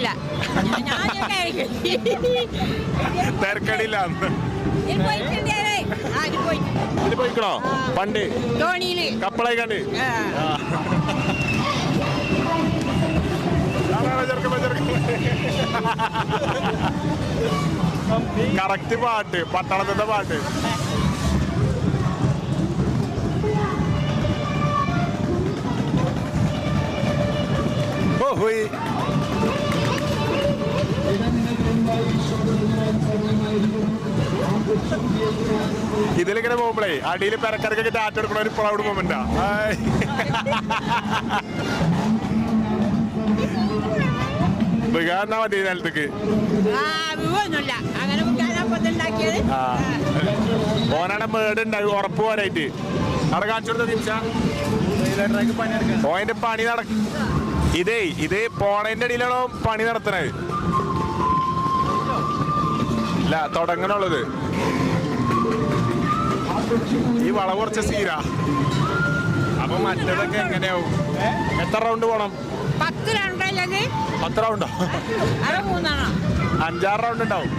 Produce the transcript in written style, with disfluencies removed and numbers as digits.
ഇല്ല തിരക്കടില്ല പോയിക്കണോ പണ്ട് തോണിയില് കപ്പളായി കണ്ട് കറക്റ്റ് പാട്ട് പട്ടണത്തിന്റെ പാട്ട് ഓ ഹോയ് ഇതിലിങ്ങനെ പോകുമ്പോഴേ അടിയിൽ പെരക്കരക്കൊക്കെ ടാറ്റ എടുക്കണ ഒരു പ്രൗഡ് മൊമെന്റാ എന്നാ മതി നിലത്തേക്ക് ഓനാണ് മേട് ഉണ്ടാവും ഉറപ്പ് പോരായിട്ട് അവിടെ കാണിച്ചു കൊടുത്ത നിമിഷം ഓന്റെ പണി ഇത് പോണതിന്റെ അടിയിലാണോ പണി നടത്തണത് ഇല്ല തുടങ്ങണുള്ളത് ഈ വളവ് കുറച്ച് സീരാ അപ്പൊ മറ്റേതൊക്കെ എങ്ങനെയാവും എത്ര റൗണ്ട് പോണം 10 റൗണ്ട് 10 റൗണ്ടോ 5-6 റൗണ്ട് ഉണ്ടാവും